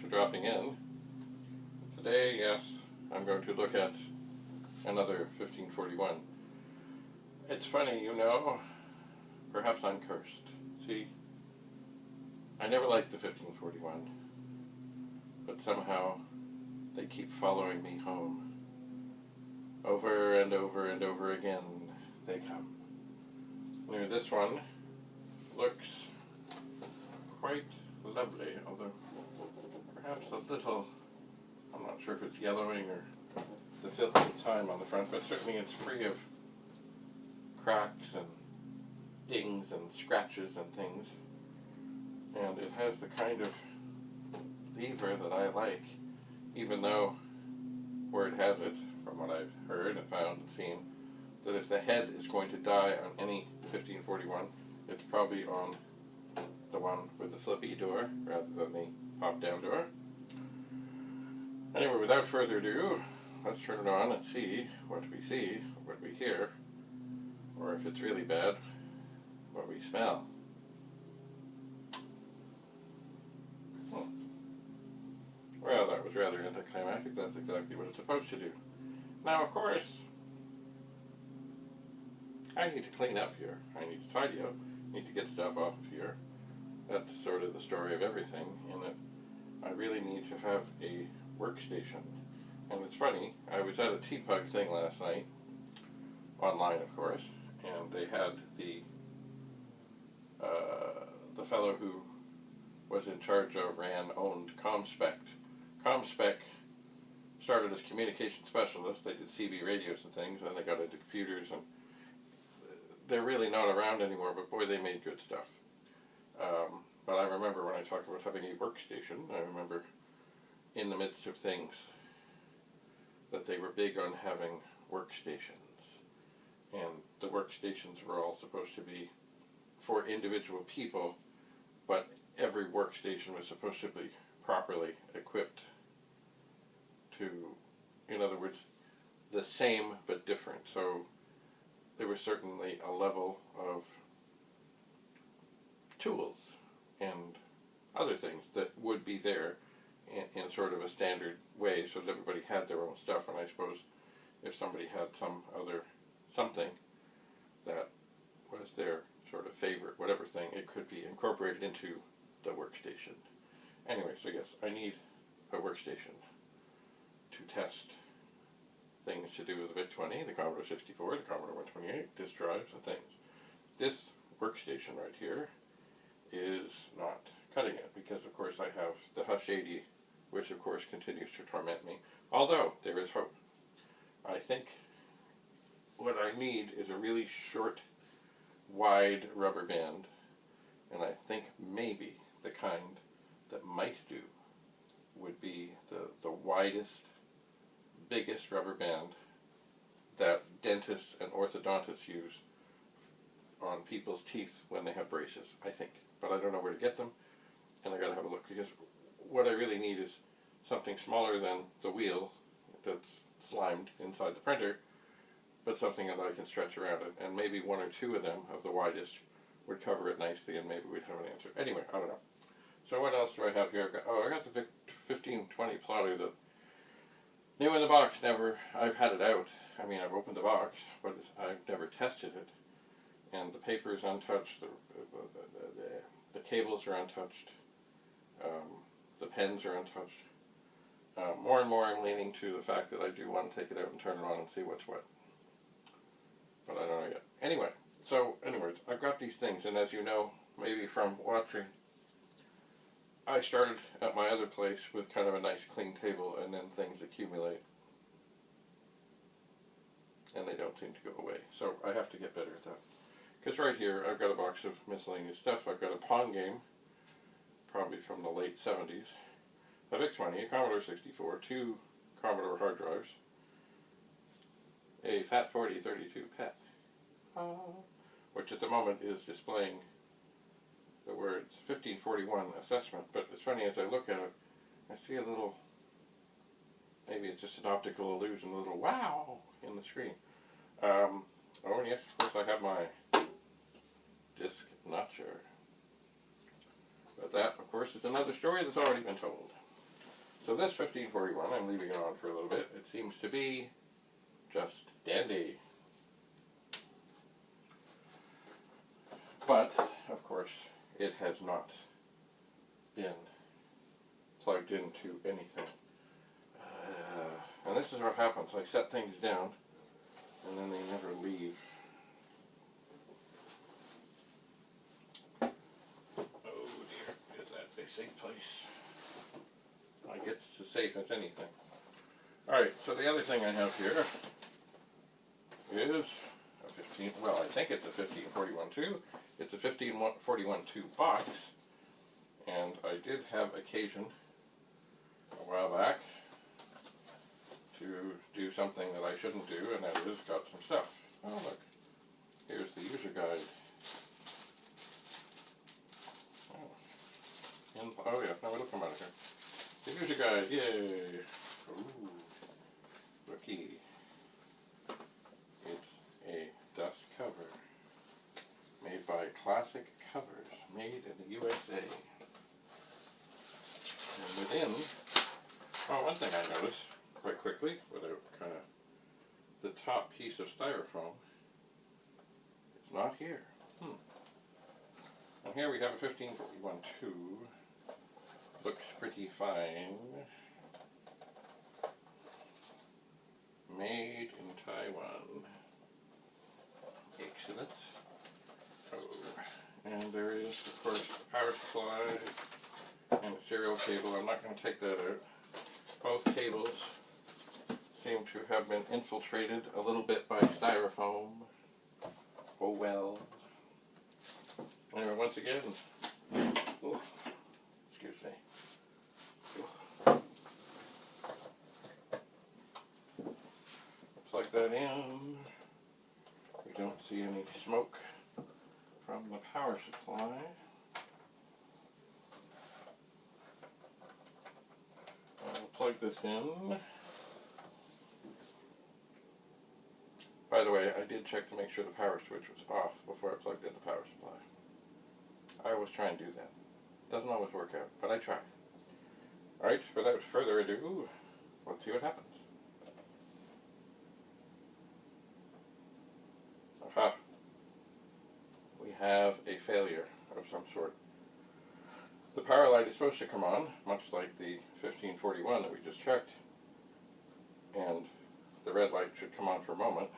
for dropping in. Today, yes, I'm going to look at another 1541. It's funny, you know, perhaps I'm cursed. See, I never liked the 1541, but somehow they keep following me home. Over and over and over again they come. Anyway, this one looks quite lovely, although perhaps a little, I'm not sure if it's yellowing or the filth of time on the front, but certainly it's free of cracks and dings and scratches and things. And it has the kind of lever that I like, even though word has it, from what I've heard and found and seen, that if the head is going to die on any 1541, it's probably on the one with the flippy door rather than the pop-down door. Anyway, without further ado, let's turn it on and see, what we hear, or if it's really bad, what we smell. Well, that was rather anticlimactic. That's exactly what it's supposed to do. Now, of course, I need to clean up here. I need to tidy up. I need to get stuff off of here. That's sort of the story of everything, in that I really need to have a workstation. And it's funny, I was at a T-Pug thing last night, online of course, and they had the fellow who was in charge of, owned ComSpec. ComSpec started as communication specialists. They did CB radios and things, and they got into computers, and they're really not around anymore, but boy, they made good stuff. But I remember when I talked about having a workstation, I remember in the midst of things that they were big on having workstations. And the workstations were all supposed to be for individual people, but every workstation was supposed to be properly equipped to, in other words, the same but different. So there was certainly a level of tools and other things that would be there in sort of a standard way, so that everybody had their own stuff. And I suppose if somebody had some other something that was their sort of favorite whatever thing, it could be incorporated into the workstation. Anyway, so yes, I need a workstation to test things to do with the Vic-20, the Commodore 64, the Commodore 128, disk drives and things. This workstation right here is not cutting it, because of course I have the Hush 80, which of course continues to torment me, although there is hope. I think what I need is a really short, wide rubber band, and I think maybe the kind that might do would be the widest, biggest rubber band that dentists and orthodontists use on people's teeth when they have braces, I think. But I don't know where to get them, and I gotta have a look, because what I really need is something smaller than the wheel that's slimed inside the printer, but something that I can stretch around it, and maybe one or two of them of the widest would cover it nicely, and maybe we'd have an answer. Anyway, I don't know. So what else do I have here? I got the Vic 1520 plotter that new in the box. I've had it out. I mean, I've opened the box, but I've never tested it. And the paper is untouched. The cables are untouched. The pens are untouched. More and more I'm leaning to the fact that I do want to take it out and turn it on and see what's what. But I don't know yet. Anyway, so anyways, I've got these things, and as you know, maybe from watching, I started at my other place with kind of a nice clean table, and then things accumulate. And they don't seem to go away. So I have to get better at that. Because right here, I've got a box of miscellaneous stuff. I've got a Pong game, probably from the late 70s. A Vic-20, a Commodore 64, 2 Commodore hard drives, a FAT40 32 PET, which at the moment is displaying the words 1541 assessment. But it's funny, as I look at it, I see a little, maybe it's just an optical illusion, a little wow in the screen. Oh, and yes, of course, I have my disc notcher. But that, of course, is another story that's already been told. So this 1541, I'm leaving it on for a little bit. It seems to be just dandy. But, of course, it has not been plugged into anything. And this is what happens. I set things down, and then they never leave. Oh dear, is that a safe place? I guess it's as safe as anything. Alright, so the other thing I have here is a 15, well, I think it's a 1541-2. It's a 1541-2 box, and I did have occasion a while back to do something that I shouldn't do, and that is got some stuff. Oh look, here's the user guide. Oh yeah, no, it'll come out of here. The user guide, yay! Ooh, looky. It's a dust cover made by Classic Covers, made in the USA. And within, oh, one thing I noticed quite quickly, without kind of the top piece of styrofoam, it's not here. And here we have a 1541-2. Looks pretty fine. Made in Taiwan. Excellent. Oh, and there is, of course, the power supply and a serial cable. I'm not going to take that out. Both cables seem to have been infiltrated a little bit by styrofoam. Oh well. Anyway, once again, oh, excuse me. Plug that in. We don't see any smoke from the power supply. I'll plug this in. By the way, I did check to make sure the power switch was off before I plugged in the power supply. I always try and do that. Doesn't always work out, but I try. Alright, without further ado, let's see what happens. Aha. We have a failure of some sort. The power light is supposed to come on, much like the 1541 that we just checked, and the red light should come on for a moment,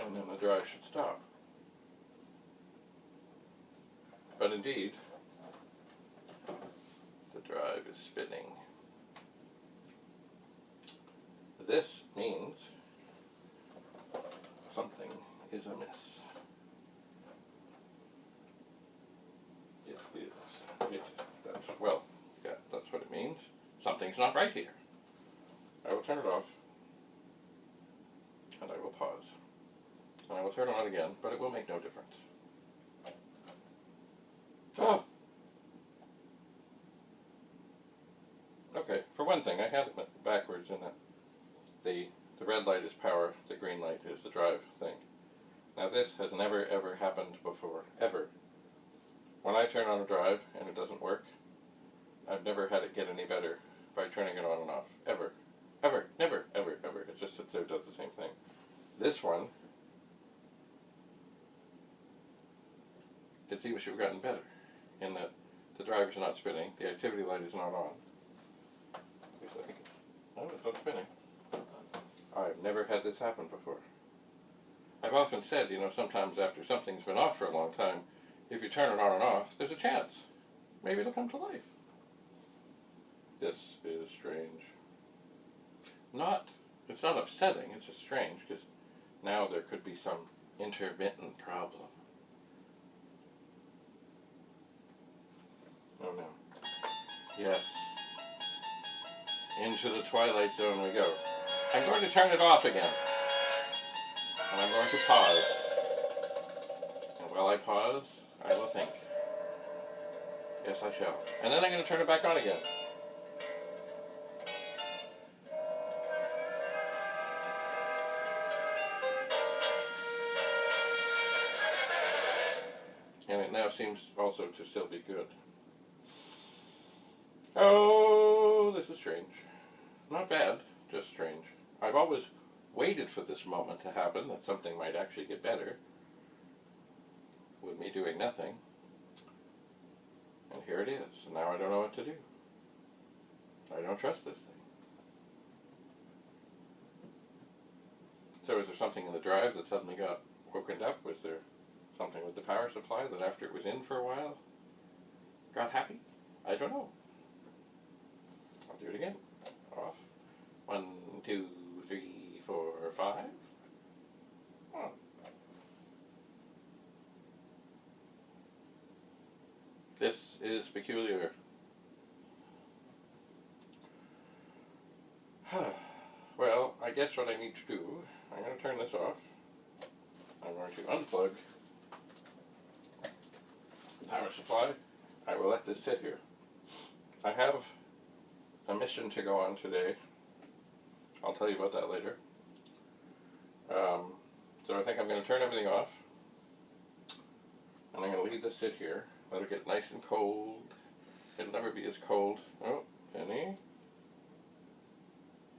and then the drive should stop. But indeed, the drive is spinning. This means something is amiss. Well, yeah, that's what it means. Something's not right here. I will turn it off, and I will pause. And I will turn it on again, but it will make no difference. Oh! Okay, for one thing, I had it backwards in that the red light is power, the green light is the drive thing. Now this has never ever happened before, ever. When I turn on a drive and it doesn't work, I've never had it get any better by turning it on and off, ever. Ever, never, ever, ever. It just sits there and does the same thing. This one, it seems to have gotten better, in that the drive is not spinning, the activity light is not on. At least I think it's, no, it's not spinning. I've never had this happen before. I've often said, you know, sometimes after something's been off for a long time, if you turn it on and off, there's a chance. Maybe it'll come to life. This is strange. It's not upsetting, it's just strange, because now there could be some intermittent problem. Oh no. Yes. Into the twilight zone we go. I'm going to turn it off again. And I'm going to pause. And while I pause, I will think. Yes, I shall. And then I'm going to turn it back on again. And it now seems also to still be good. Oh! Not bad, just strange. I've always waited for this moment to happen, that something might actually get better with me doing nothing. And here it is. And now I don't know what to do. I don't trust this thing. So is there something in the drive that suddenly got woken up? Was there something with the power supply that after it was in for a while got happy? I don't know. I'll do it again. Off. 1, 2, 3, 4, 5. Oh. This is peculiar. Well, I guess what I need to do, I'm going to turn this off. I'm going to unplug the power supply. I will let this sit here. I have a mission to go on today. I'll tell you about that later. So I think I'm going to turn everything off. And I'm going to leave this sit here. Let it get nice and cold. It'll never be as cold. Oh, Penny.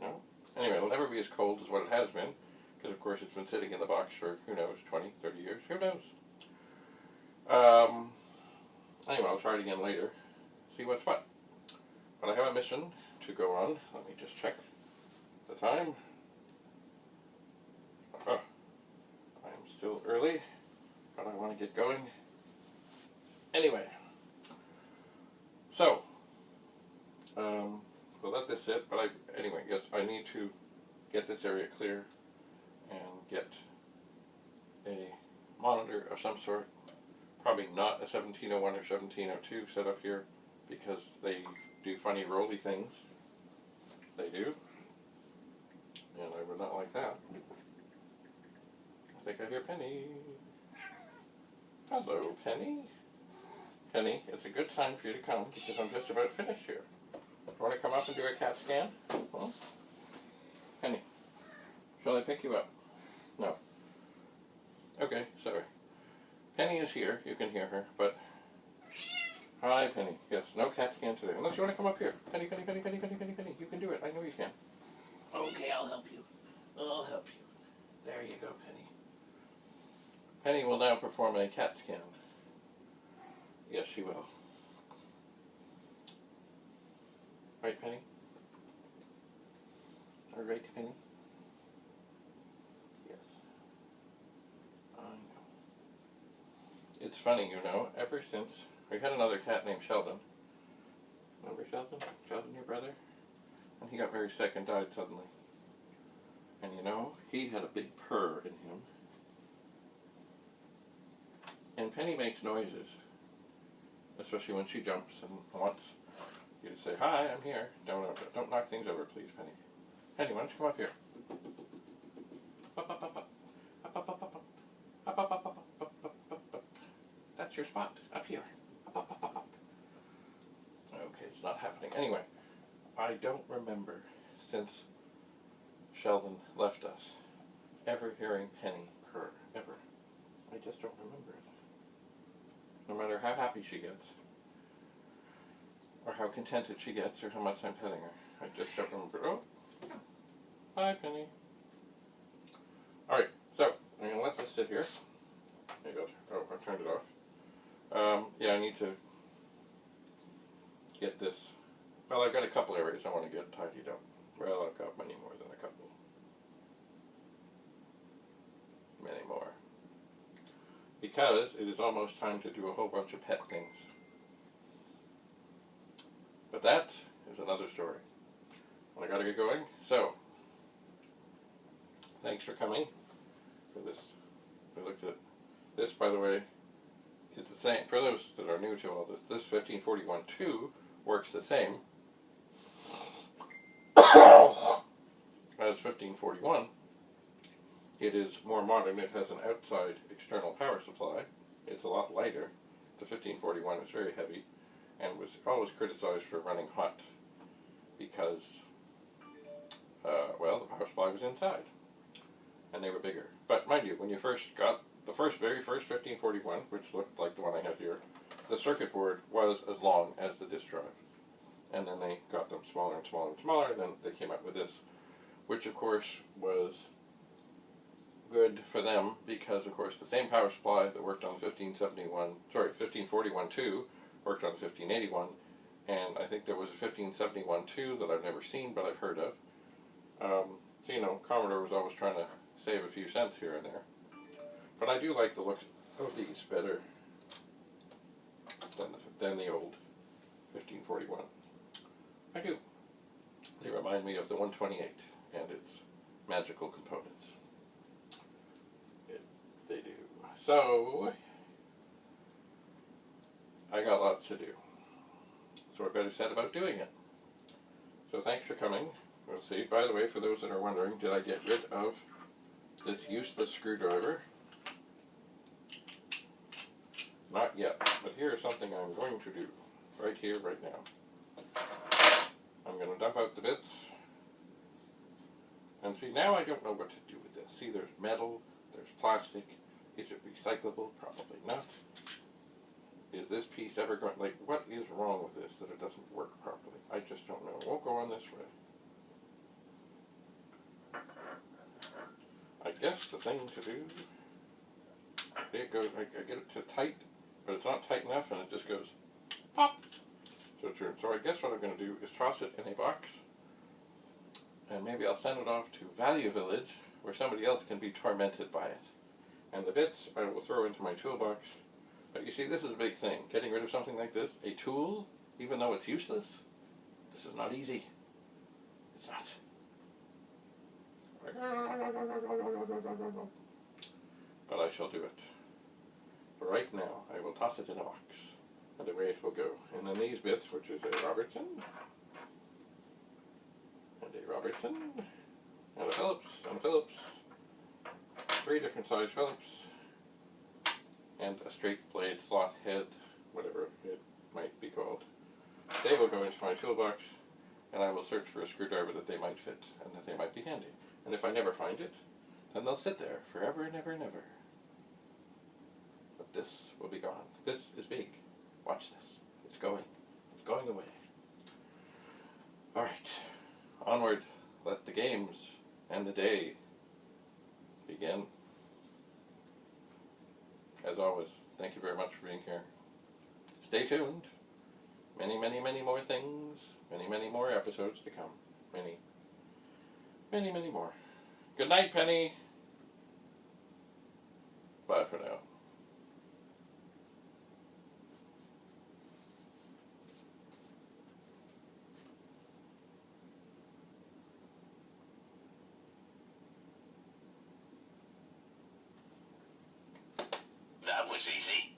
No. Anyway, it'll never be as cold as what it has been. Because, of course, it's been sitting in the box for, who knows, 20, 30 years. Who knows? Anyway, I'll try it again later. See what's what. But I have a mission to go on. Let me just check the time. I'm still early, but I want to get going. Anyway, so we'll let this sit. But anyway, yes, I need to get this area clear and get a monitor of some sort. Probably not a 1701 or 1702 set up here because they do funny rolly things. They do. And I would not like that. I think I hear Penny. Hello, Penny. Penny, it's a good time for you to come because I'm just about finished here. You want to come up and do a CAT scan? Huh? Penny, shall I pick you up? No. Okay, sorry. Penny is here. You can hear her, but... Hi, Penny. Yes, no CAT scan today. Unless you want to come up here. Penny, Penny, Penny, Penny, Penny, Penny, Penny. You can do it. I know you can. Okay, I'll help you. I'll help you. There you go, Penny. Penny will now perform a CAT scan. Yes, she will. Right, Penny? All right, Penny? Yes. I know. It's funny, you know, ever since we had another cat named Sheldon. Remember Sheldon? Sheldon, your brother? And he got very sick and died suddenly. And you know, he had a big purr in him. And Penny makes noises. Especially when she jumps and wants you to say, hi, I'm here. Don't knock things over, please, Penny. Penny, why don't you come up here? Up, up, up, up. Up, up, up, up, up. Up, up, up, up, up, up, up, up. That's your spot. Up here. Up, up, up, up, up. Okay, it's not happening. Anyway, I don't remember, since Sheldon left us, ever hearing Penny purr. Ever. I just don't remember it. No matter how happy she gets, or how contented she gets, or how much I'm petting her. I just don't remember. Oh, hi, Penny. Alright, so I'm going to let this sit here. There you go. Oh, I turned it off. Yeah, I need to get this. Well, I've got a couple areas I want to get tidied up. Well, I've got many more than a couple. Many more. Because it is almost time to do a whole bunch of pet things. But that is another story. And I gotta get going. So, thanks for coming for this. We looked at this, by the way. It's the same, for those that are new to all this, this 1541-2 works the same as 1541. It is more modern. It has an outside external power supply. It's a lot lighter. The 1541 is very heavy and was always criticized for running hot because, well, the power supply was inside and they were bigger. But mind you, when you first got the very first 1541, which looked like the one I have here, the circuit board was as long as the disk drive. and then they got them smaller and smaller and smaller, and then they came up with this, which of course was good for them because, of course, the same power supply that worked on the 1541-2 worked on the 1581, and I think there was a 1571-2 that I've never seen, but I've heard of. So, you know, Commodore was always trying to save a few cents here and there. But I do like the looks of these better than the old 1541. I do. They remind me of the 128 and its magical components. They do. So, I got lots to do. So I better set about doing it. So thanks for coming. We'll see. By the way, for those that are wondering, did I get rid of this useless screwdriver? Not yet, but here's something I'm going to do. Right here, right now. I'm going to dump out the bits. And see, now I don't know what to do with this. See, there's metal, there's plastic. Is it recyclable? Probably not. Is this piece ever going, like, what is wrong with this that it doesn't work properly? I just don't know. It won't go on this way. I guess the thing to do, there it goes, I get it to tight, but it's not tight enough and it just goes pop. So I guess what I'm going to do is toss it in a box, and maybe I'll send it off to Value Village where somebody else can be tormented by it. And the bits I will throw into my toolbox. But you see, this is a big thing. Getting rid of something like this, a tool, even though it's useless, this is not easy. It's not. But I shall do it. For right now, I will toss it in a box, and away it will go. And then these bits, which is a Robertson, and a Robertson, and a Phillips, and a Phillips, 3 different size Phillips, and a straight blade slot head, whatever it might be called. They will go into my toolbox, and I will search for a screwdriver that they might fit, and that they might be handy. And if I never find it, then they'll sit there forever and ever and ever. But this will be gone. This is big. Watch this. It's going. It's going away. Alright. Onward. Let the games and the day begin. As always, thank you very much for being here. Stay tuned. Many, many, many more things. Many, many more episodes to come. Many, many, many more. Good night, Penny. Bye for now. That was easy.